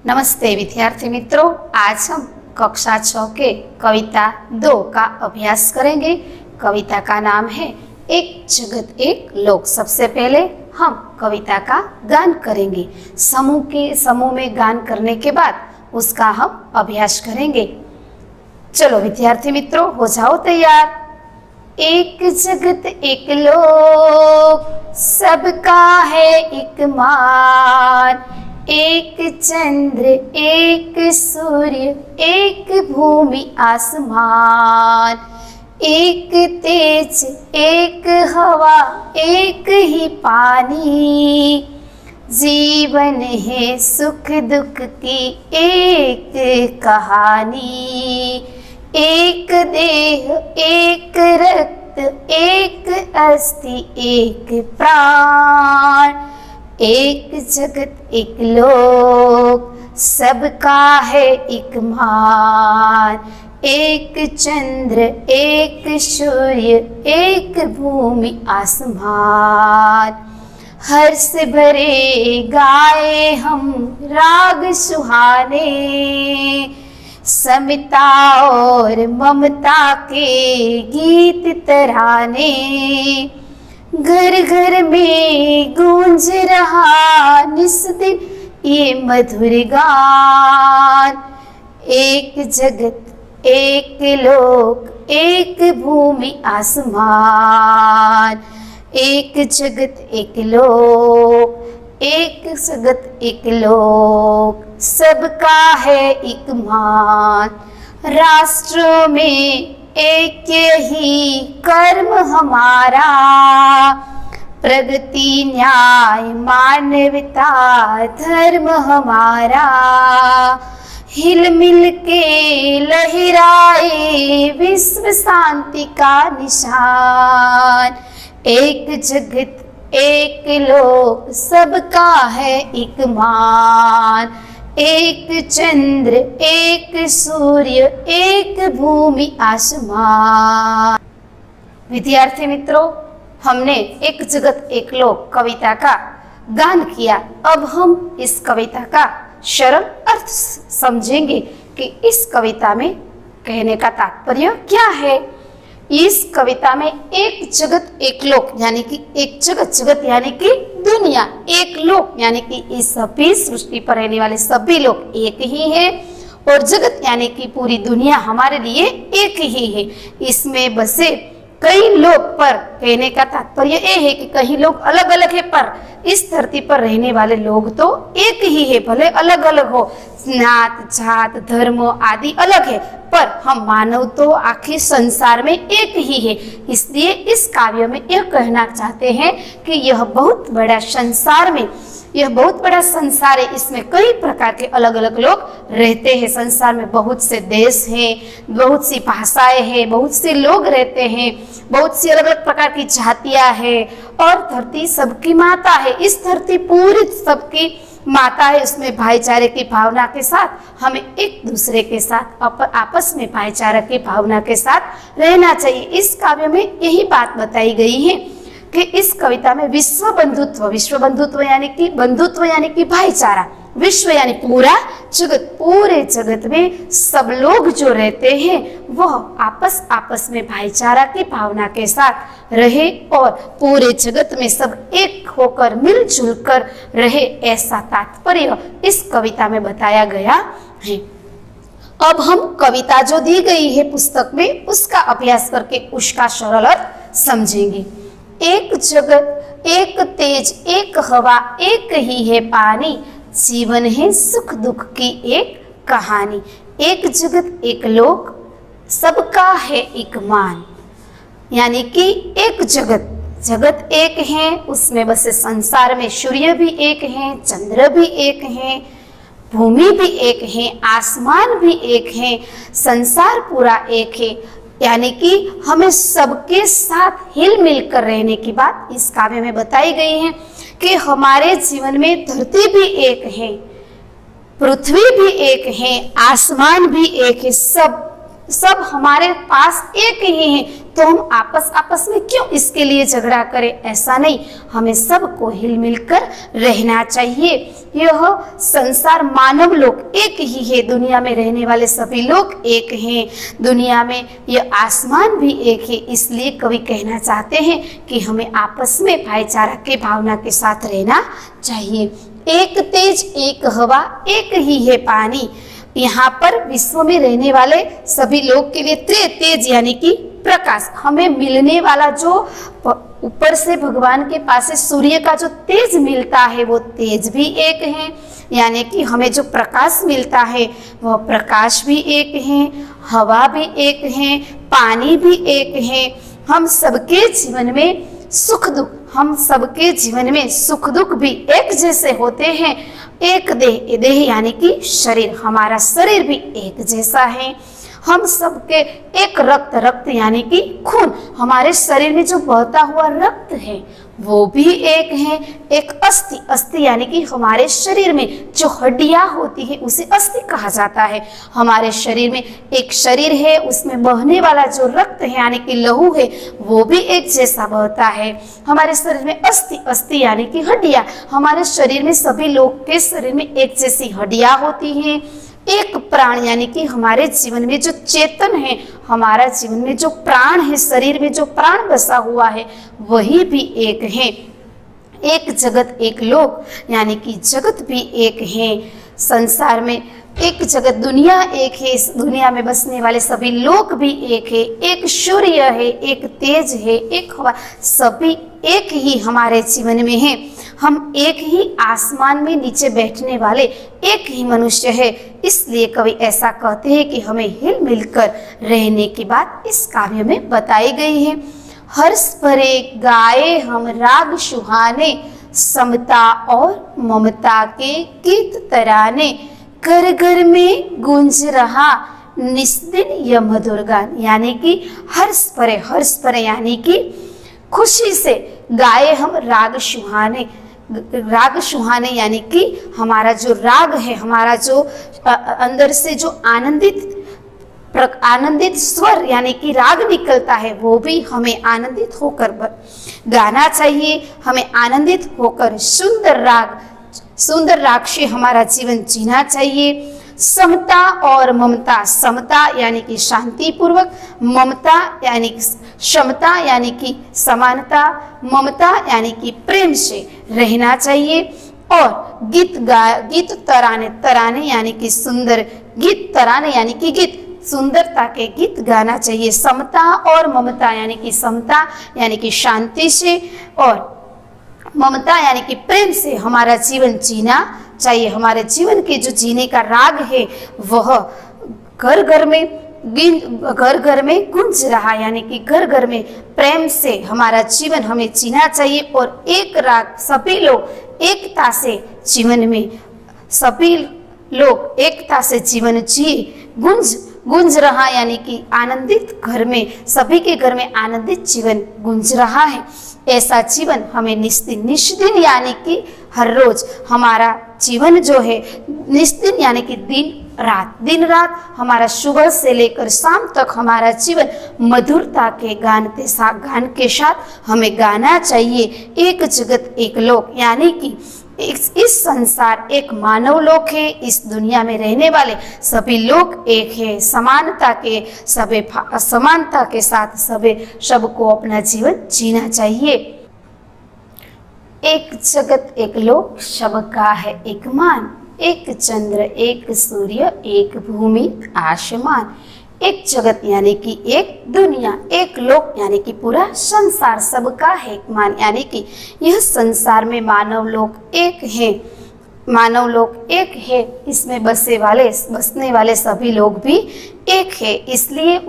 नमस्ते विद्यार्थी मित्रों, आज हम कक्षा 6 के कविता 2 का अभ्यास करेंगे। कविता का नाम है एक जगत एक लोक। सबसे पहले हम कविता का गान करेंगे। समूह में गान करने के बाद उसका हम अभ्यास करेंगे। चलो विद्यार्थी मित्रों, हो जाओ तैयार। एक जगत एक लोक, सबका है एक मान। एक चंद्र एक सूर्य, एक भूमि आसमान। एक तेज एक हवा, एक ही पानी। जीवन है सुख दुख की एक कहानी। एक देह एक रक्त, एक अस्थि एक प्राण। एक जगत एक लोक, सबका है एक मान। एक चंद्र एक सूर्य, एक भूमि आसमान। हर्ष भरे गाए हम राग सुहाने। समता और ममता के गीत तराने। घर घर में गूंज रहा निस्दिन ये मधुर गान। एक जगत एक लोक, एक भूमि आसमान। एक जगत एक लोक, एक जगत एक लोक, सबका है एक मान। राष्ट्रों में एक ही कर्म हमारा। प्रगति न्याय मानवता धर्म हमारा। हिल मिल के लहराए विश्व शांति का निशान। एक जगत एक लोक, सबका है एक मान। एक चंद्र एक सूर्य, एक भूमि आसमान। विद्यार्थी मित्रों, हमने एक जगत एक लोक कविता का गान किया। अब हम इस कविता का सरल अर्थ समझेंगे कि इस कविता में कहने का तात्पर्य क्या है। इस कविता में एक जगत एक लोक यानी कि एक जगत यानी कि दुनिया, एक लोक यानी कि इस सभी सृष्टि पर रहने वाले सभी लोग एक ही हैं और जगत यानी कि पूरी दुनिया हमारे लिए एक ही है। इसमें बसे कई लोग पर कहने का तात्पर्य यह है कि कई लोग अलग अलग है, पर इस धरती पर रहने वाले लोग तो एक ही है। भले अलग अलग हो, नात जात धर्म आदि अलग है, पर हम मानव तो आखिर संसार में एक ही है। इसलिए इस काव्य में यह कहना चाहते हैं कि यह बहुत बड़ा संसार है। इसमें कई प्रकार के अलग अलग लोग रहते हैं। संसार में बहुत से देश हैं, बहुत सी भाषाएं हैं, बहुत से लोग रहते हैं, बहुत सी अलग अलग प्रकार की जातियां हैं और धरती सबकी माता है। इस धरती पूरी सबकी माता है। उसमें भाईचारे की भावना के साथ हमें एक दूसरे के साथ आपस में भाईचारा की भावना के साथ रहना चाहिए। इस काव्य में यही बात बताई गई है कि इस कविता में विश्व बंधुत्व यानी कि भाईचारा, विश्व यानी पूरा जगत, पूरे जगत में सब लोग जो रहते हैं वह आपस में भाईचारा की भावना के साथ रहे और पूरे जगत में सब एक होकर मिलजुल कर रहे, ऐसा तात्पर्य इस कविता में बताया गया है। अब हम कविता जो दी गई है पुस्तक में उसका अभ्यास करके उसका सरल अर्थ समझेंगे। एक जगत एक तेज एक हवा, एक ही है पानी। जीवन है सुख दुख की एक कहानी। एक जगत एक लोक, सबका है एक मान। यानी कि एक जगत एक है, उसमें बसे संसार में सूर्य भी एक है, चंद्र भी एक है, भूमि भी एक है, आसमान भी एक है, संसार पूरा एक है। यानी कि हमें सबके साथ हिल मिल कर रहने की बात इस काव्य में बताई गई है कि हमारे जीवन में धरती भी एक है, पृथ्वी भी एक है, आसमान भी एक है, सब हमारे पास एक ही है। तो हम आपस में क्यों इसके लिए झगड़ा करें? ऐसा नहीं, हमें सबको हिल मिलकर रहना चाहिए। यह संसार मानव लोग एक ही है, दुनिया में रहने वाले सभी लोग एक हैं, दुनिया में यह आसमान भी एक है। इसलिए कवि कहना चाहते हैं कि हमें आपस में भाईचारा की भावना के साथ रहना चाहिए। एक तेज एक हवा एक ही है पानी। यहाँ पर विश्व में रहने वाले सभी लोग के लिए तेज यानी कि प्रकाश, हमें मिलने वाला जो ऊपर से भगवान के पास से सूर्य का जो तेज मिलता है वो तेज भी एक है, यानी कि हमें जो प्रकाश मिलता है वह प्रकाश भी एक है, हवा भी एक है, पानी भी एक है। हम सबके जीवन में सुख दुख, हम सबके जीवन में सुख दुख भी एक जैसे होते हैं। एक देह यानी कि शरीर, हमारा शरीर भी एक जैसा है। हम सबके एक रक्त यानी कि खून, हमारे शरीर में जो बहता हुआ रक्त है वो भी एक है। एक अस्थि यानी कि हमारे शरीर में जो हड्डियां होती है उसे अस्थि कहा जाता है। हमारे शरीर में एक शरीर है, उसमें बहने वाला जो रक्त है यानी कि लहू है वो भी एक जैसा बहता है। हमारे शरीर में अस्थि यानी कि हड्डियां, हमारे शरीर में सभी लोग के शरीर में एक जैसी हड्डियां होती हैं। एक प्राण यानी कि हमारे जीवन में जो चेतन है, हमारा जीवन में जो प्राण है, शरीर में जो प्राण बसा हुआ है वही भी एक है। एक जगत एक लोक यानी कि जगत भी एक है। संसार में एक जगत, दुनिया एक है, इस दुनिया में बसने वाले सभी लोग भी एक है। एक सूर्य है, एक तेज है, एक हवा, सभी एक ही हमारे जीवन में है। हम एक ही आसमान में नीचे बैठने वाले एक ही मनुष्य है। इसलिए कवि ऐसा कहते हैं कि हमें हिल मिलकर रहने की बात इस काव्य में बताई गई है। हर्ष भरे गाए हम राग सुहाने, समता और ममता के गीत तराने, घर घर में गूंज रहा निस्दिन यह मधुर गान। यानी कि हर्ष भरे यानी कि खुशी से गाए हम राग सुहाने यानी कि हमारा जो राग है, हमारा जो अंदर से जो आनंदित स्वर यानी कि राग निकलता है वो भी हमें आनंदित होकर गाना चाहिए। हमें आनंदित होकर सुंदर राग से हमारा जीवन जीना चाहिए। समता और ममता, समता यानी कि शांति पूर्वक, ममता यानी क्षमता यानी कि समानता, ममता यानी कि प्रेम से रहना चाहिए। और गीत तराने यानी कि सुंदर गीत, तराने यानी कि गीत, सुंदरता के गीत गाना चाहिए। समता और ममता यानी कि समता यानी कि शांति से और ममता यानी कि प्रेम से हमारा जीवन जीना चाहिए। हमारे जीवन के जो जीने का राग है वह घर घर में गूंज रहा, यानी कि घर घर में प्रेम से हमारा जीवन हमें जीना चाहिए। और एक राग, सभी लोग एकता से जीवन में, सभी लोग एकता से जीवन जिए। गूंज रहा यानी कि आनंदित घर में, सभी के घर में आनंदित जीवन गूंज रहा है। ऐसा जीवन हमें निष्दिन यानी कि हर रोज हमारा जीवन जो है, निष्दिन यानी कि दिन रात हमारा सुबह से लेकर शाम तक हमारा जीवन मधुरता के गान के साथ हमें गाना चाहिए। एक जगत एक लोक यानी कि इस संसार एक मानव लोक है। इस दुनिया में रहने वाले सभी लोग एक है। समानता के साथ सबको अपना जीवन जीना चाहिए। एक जगत एक लोक सबका है एक मान, एक चंद्र एक सूर्य एक भूमि आसमान। एक जगत यानी कि एक दुनिया, एक लोक यानी कि पूरा संसार, सबका है एक मान, यानी कि यह संसार में मानव लोक एक है। इसमें बसने वाले सभी लोग भी एक है। इसलिए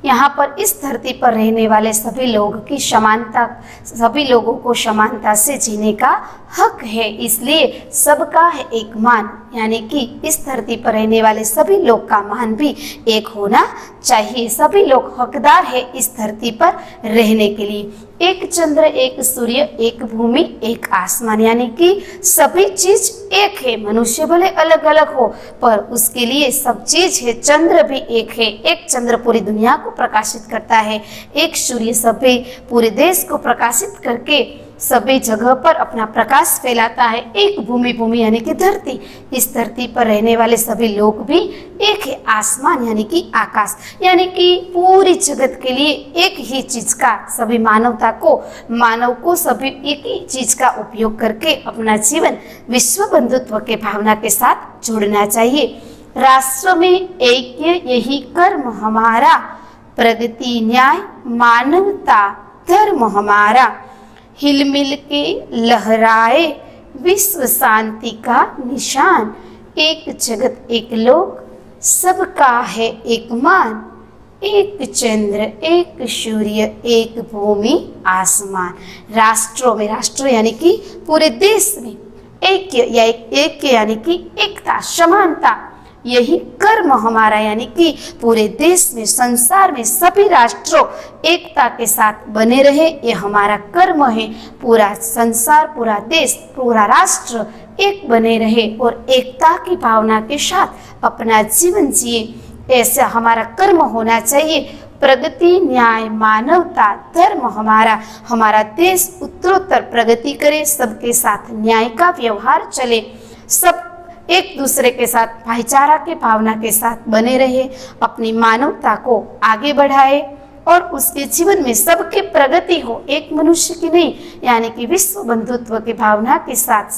यहाँ पर इस धरती पर रहने वाले सभी लोगों को समानता से जीने का हक है। इसलिए सबका है एक मान, यानी कि इस धरती पर रहने वाले सभी लोग का मान भी एक होना चाहिए। सभी लोग हकदार है इस धरती पर रहने के लिए। एक चंद्र, एक सूर्य, एक भूमि, एक आसमान, यानी कि सभी चीज एक है। मनुष्य भले अलग अलग हो पर उसके लिए सब चीज है। चंद्र भी एक है, एक चंद्र पूरी दुनिया को प्रकाशित करता है, एक सूर्य सभी पूरे देश को प्रकाशित करके सभी जगह पर अपना प्रकाश फैलाता है। एक भूमि, भूमि यानी कि धरती, इस धरती पर रहने वाले सभी लोग भी एक है। आसमान यानी कि आकाश, यानी कि पूरी जगत के लिए एक ही चीज का, सभी मानव को सभी एक ही चीज का उपयोग करके अपना जीवन विश्व बंधुत्व के भावना के साथ जोड़ना चाहिए। राष्ट्र में ऐक्य यही कर्म हमारा, प्रगति न्याय मानवता धर्म हमारा, हिलमिल के लहराए विश्व शांति का निशान, एक जगत एक लोक सबका है एक मान, एक चंद्र एक सूर्य एक भूमि आसमान। राष्ट्रों में, राष्ट्र यानी कि पूरे देश में, ऐक्य यानी कि एकता समानता, यही कर्म हमारा, यानी कि पूरे देश में संसार में सभी राष्ट्रों एकता के साथ बने रहे, ये हमारा कर्म है। पूरा संसार, पूरा देश, पूरा राष्ट्र एक बने रहे और एकता की भावना के साथ अपना जीवन जिए, ऐसा हमारा कर्म होना चाहिए। प्रगति न्याय मानवता धर्म हमारा देश उत्तरोत्तर प्रगति करे, सबके साथ न्याय का व्यवहार चले, सब एक दूसरे के साथ भाईचारा के भावना के साथ बने रहे, अपनी मानवता को आगे बढ़ाए और उसके जीवन में सबकी प्रगति हो, एक मनुष्य की नहीं, यानी कि विश्व बंधुत्व की भावना के साथ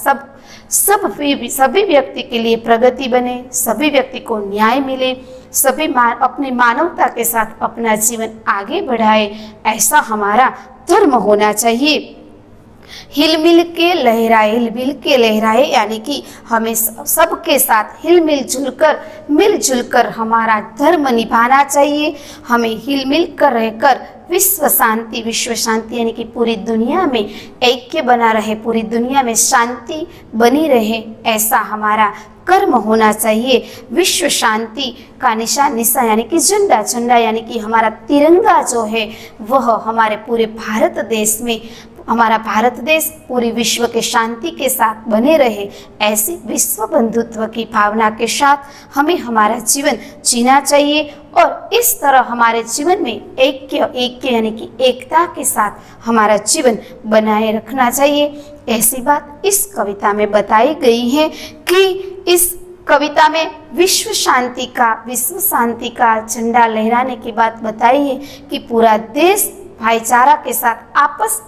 सभी व्यक्ति के लिए प्रगति बने, सभी व्यक्ति को न्याय मिले, सभी अपनी मानवता के साथ अपना जीवन आगे बढ़ाए, ऐसा हमारा धर्म होना चाहिए। हिलमिल के लहराए, यानी कि हमें सबके साथ मिलजुल कर हमारा धर्म निभाना चाहिए। हमें हिलमिल कर रहकर विश्व शांति यानी कि पूरी दुनिया में ऐक्य बना रहे, पूरी दुनिया में शांति बनी रहे, ऐसा हमारा कर्म होना चाहिए। विश्व शांति का निशान यानी कि झंडा यानी कि हमारा तिरंगा जो है वह हमारे पूरे भारत देश में, हमारा भारत देश पूरी विश्व के शांति के साथ बने रहे, ऐसी विश्व बंधुत्व की भावना के साथ हमें हमारा जीवन जीना चाहिए और इस तरह हमारे जीवन में ऐक्य यानी कि एकता के साथ हमारा जीवन बनाए रखना चाहिए। ऐसी बात इस कविता में बताई गई है कि इस कविता में विश्व शांति का झंडा लहराने की बात बताई है कि पूरा देश भाईचारा के साथ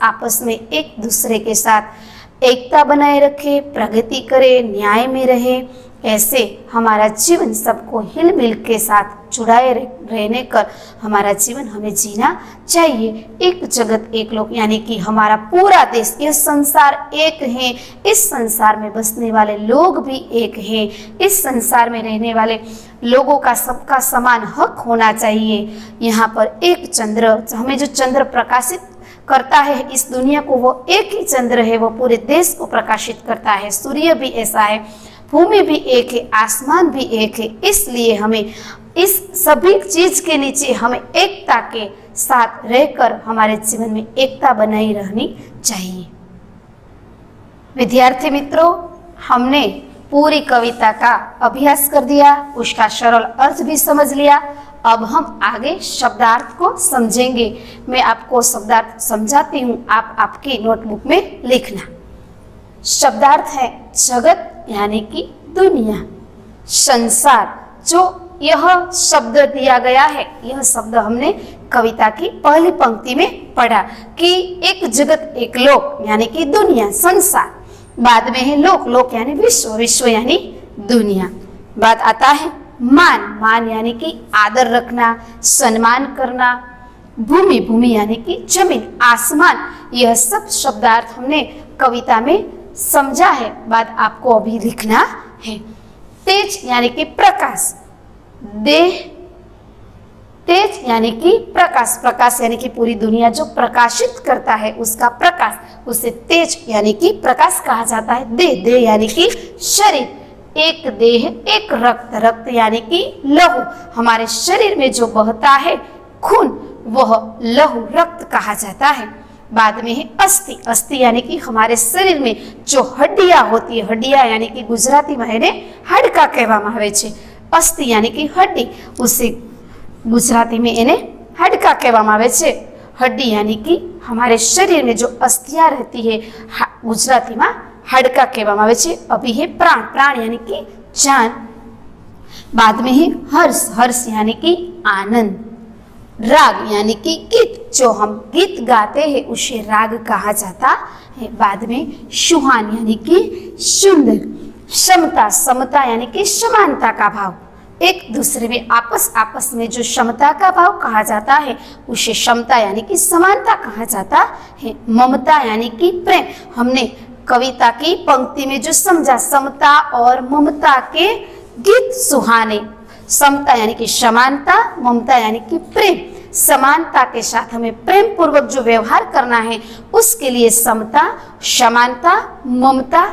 आपस में एक दूसरे के साथ एकता बनाए रखे, प्रगति करे, न्याय में रहे, ऐसे हमारा जीवन सबको हिल मिल के साथ जुड़ाए रहने कर हमारा जीवन हमें जीना चाहिए। एक जगत एक लोक, यानी कि हमारा पूरा देश, यह संसार एक है, इस संसार में बसने वाले लोग भी एक हैं, इस संसार में रहने वाले लोगों का सबका समान हक होना चाहिए। यहाँ पर एक चंद्र, हमें जो चंद्र प्रकाशित करता है इस दुनिया को, वो एक ही चंद्र है, वो पूरे देश को प्रकाशित करता है। सूर्य भी ऐसा है, भूमि भी एक है, आसमान भी एक है, इसलिए हमें इस सभी चीज के नीचे हमें एकता के साथ रहकर हमारे जीवन में एकता बनाई रहनी चाहिए। विद्यार्थी मित्रों, हमने पूरी कविता का अभ्यास कर दिया, उसका सरल अर्थ भी समझ लिया। अब हम आगे शब्दार्थ को समझेंगे। मैं आपको शब्दार्थ समझाती हूँ, आप आपकी नोटबुक में लिखना। शब्दार्थ है जगत यानी कि दुनिया, संसार, जो यह शब्द दिया गया है, यह शब्द हमने कविता की पहली पंक्ति में पढ़ा कि एक जगत एक लोक यानी कि दुनिया, संसार, बाद में है लोक यानी विश्व यानी दुनिया। बाद आता है मान यानी कि आदर रखना, सम्मान करना, भूमि यानी कि जमीन, आसमान, यह सब शब्दार्थ हमने कविता में समझा है। बाद आपको अभी लिखना है। तेज यानी कि प्रकाश, देह, तेज यानी कि प्रकाश यानी कि पूरी दुनिया जो प्रकाशित करता है उसका प्रकाश, उसे तेज यानी कि प्रकाश कहा जाता है। देह यानी कि शरीर, एक देह एक रक्त यानी कि लहू, हमारे शरीर में जो बहता है खून, वह लहू रक्त कहा जाता है। बाद में है अस्थि। अस्थि यानी कि हमारे शरीर में जो हड्डियां होती है, हड्डियां यानी कि गुजराती में એને હાડકા કહેવામાં આવે છે। અસ્થિ यानी कि हड्डी, उसे गुजराती में એને हाडका કહેવામાં આવે છે। हड्डी यानी कि हमारे शरीर में जो अस्थियां रहती है, गुजराती में हाडका કહેવામાં આવે છે। अभी है प्राण, प्राण यानी कि जान। बाद में है हर्ष, हर्ष यानी कि आनंद। राग यानी कि गीत, जो हम गीत गाते हैं उसे राग कहा जाता है। बाद में सुहान यानी कि सुंदर। समता, समता यानी कि समानता का भाव, एक दूसरे में आपस में जो समता का भाव कहा जाता है उसे समता यानी कि समानता कहा जाता है। ममता यानी कि प्रेम, हमने कविता की पंक्ति में जो समझा, समता और ममता के गीत सुहाने। समता यानी कि समानता, ममता यानी कि प्रेम। समानता के साथ हमें प्रेम पूर्वक जो व्यवहार करना है उसके लिए समता, समानता, ममता,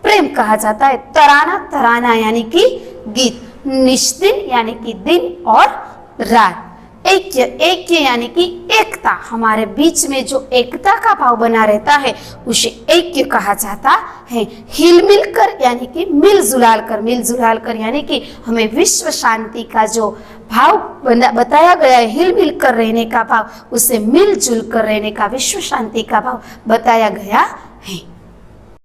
प्रेम कहा जाता है। तराना, तराना यानी कि गीत। निश्दिन यानी कि दिन और रात। ऐक्य, ऐक्य यानी कि एकता, हमारे बीच में जो एकता का भाव बना रहता है उसे ऐक्य कहा जाता है। हिल मिल कर यानी कि मिलजुलाल कर, मिलजुलाल कर यानी कि हमें विश्व शांति का जो भाव बताया गया है, हिल मिल कर रहने का भाव, उसे मिलजुल कर रहने का, विश्व शांति का भाव बताया गया